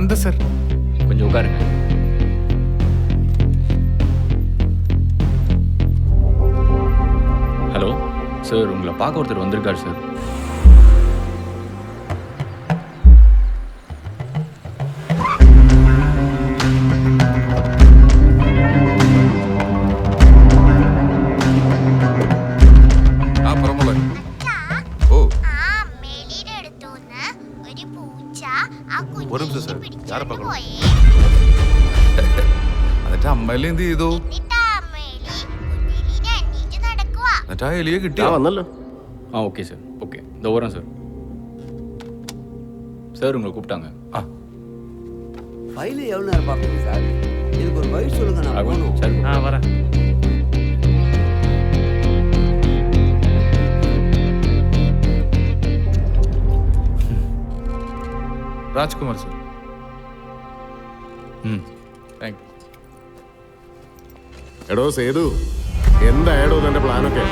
நந்த sir. கொஞ்சம் உட்காருங்க. Hello sir, உங்களை பார்க்க ஒருத்தர் வந்திருக்காரு சார். ഒരു നിമിഷം സാർ, ഞാനെ பார்க்கணும். എന്നിട്ട് അമ്മയിലെ എന്ത് ചെയ്തു? എന്നിട്ട് ആ എലിയെ കിട്ടിയോ? വന്നല്ലോ. ஓகே சார், ஓகே இந்த வரேன் சார். சார் உங்களை கூப்பிட்டாங்க. ஃபைல் எவ்வளோ நேரம் பார்ப்பீங்க சார்? எனக்கு ஒரு வழி சொல்லுங்க, நான் போகணும். சார் வரேன். രാജ്കുമാർ സാർ. Thank you. എടോ സേതു, എന്തായടോ തന്റെ പ്ലാനൊക്കെ?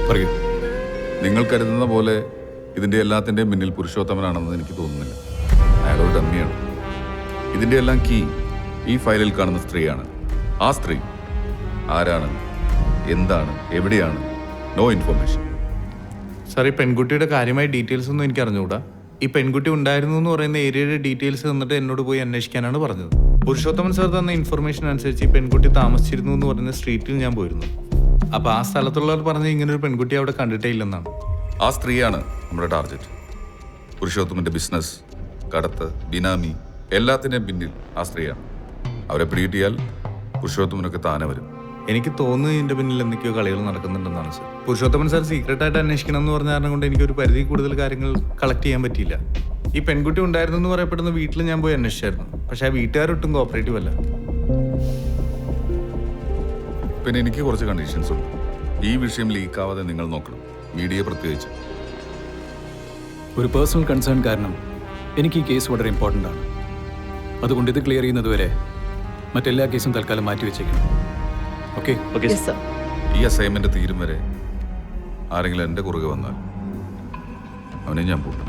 പറയൂ. നിങ്ങൾ കരുതുന്ന പോലെ ഇതിന്റെ എല്ലാത്തിന്റെയും പിന്നിൽ പുരുഷോത്തമനാണെന്ന് എനിക്ക് തോന്നുന്നില്ല. അയാളൊരു ഡമ്മിയാണ്. ഇതിന്റെ എല്ലാം കീ ഈ ഫയലിൽ കാണുന്ന സ്ത്രീയാണ്. ആ സ്ത്രീ ആരാണ്, എന്താണ്, എവിടെയാണ്, നോ ഇൻഫർമേഷൻ. സാർ, ഈ പെൺകുട്ടിയുടെ കാര്യമായ ഡീറ്റെയിൽസ് ഒന്നും എനിക്ക് അറിഞ്ഞുകൂടാ. ഈ പെൺകുട്ടി ഉണ്ടായിരുന്നു എന്ന് പറയുന്ന ഏരിയയുടെ ഡീറ്റെയിൽസ് തന്നിട്ട് എന്നോട് പോയി അന്വേഷിക്കാനാണ് പറഞ്ഞത്. പുരുഷോത്തമൻ സാർ തന്ന ഇൻഫർമേഷൻ അനുസരിച്ച് ഈ പെൺകുട്ടി താമസിച്ചിരുന്നു എന്ന് പറയുന്ന സ്ട്രീറ്റിൽ ഞാൻ പോയിരുന്നു. അപ്പോൾ ആ സ്ഥലത്തുള്ളവർ പറഞ്ഞ് ഇങ്ങനെ ഒരു പെൺകുട്ടി അവിടെ കണ്ടിട്ടേ ഇല്ലെന്നാണ്. ആ സ്ത്രീയാണ് നമ്മുടെ ടാർഗറ്റ്. പുരുഷോത്തമന്റെ ബിസിനസ്, കടത്ത്, ബിനാമി എല്ലാത്തിൻ്റെയും പിന്നിൽ ആ സ്ത്രീയാണ്. അവരെ പിടികിട്ടിയാൽ പുരുഷോത്തമനൊക്കെ താനെ വരും. എനിക്ക് തോന്നുന്നു ഇതിൻ്റെ പിന്നിൽ എന്തൊക്കെയോ കളികൾ നടക്കുന്നുണ്ടെന്നാണ് സാർ. പുരുഷോത്തമൻ സാർ സീക്രട്ടായിട്ട് അന്വേഷിക്കണം എന്ന് പറഞ്ഞ കാരണം കൊണ്ട് എനിക്കൊരു പരിധി കൂടുതൽ കാര്യങ്ങൾ കളക്ട് ചെയ്യാൻ പറ്റിയില്ല. ഈ പെൺകുട്ടി ഉണ്ടായിരുന്നു എന്ന് പറയപ്പെടുന്ന വീട്ടിൽ ഞാൻ പോയി അന്വേഷിച്ചായിരുന്നു. പക്ഷേ ആ വീട്ടുകാരൊട്ടും കോപ്പറേറ്റീവ് അല്ല. പിന്നെ എനിക്ക് കുറച്ച് കണ്ടീഷൻസ് ഉണ്ട്. ഈ വിഷയം ലീക്കാവാതെ നിങ്ങൾ നോക്കണം, മീഡിയ പ്രത്യേകിച്ച്. ഒരു പേഴ്സണൽ കൺസേൺ കാരണം എനിക്ക് ഈ കേസ് വളരെ ഇമ്പോർട്ടൻ്റ് ആണ്. അതുകൊണ്ട് ഇത് ക്ലിയർ ചെയ്യുന്നതുവരെ മറ്റെല്ലാ കേസും തൽക്കാലം മാറ്റിവെച്ചേക്കണം. ഓക്കെ? Okay Yes, sir. ഈ അസൈൻമെന്റ് തീരും വരെ ആരെങ്കിലും എൻ്റെ കുറുകെ വന്നാൽ അവനെ ഞാൻ പൂട്ടും.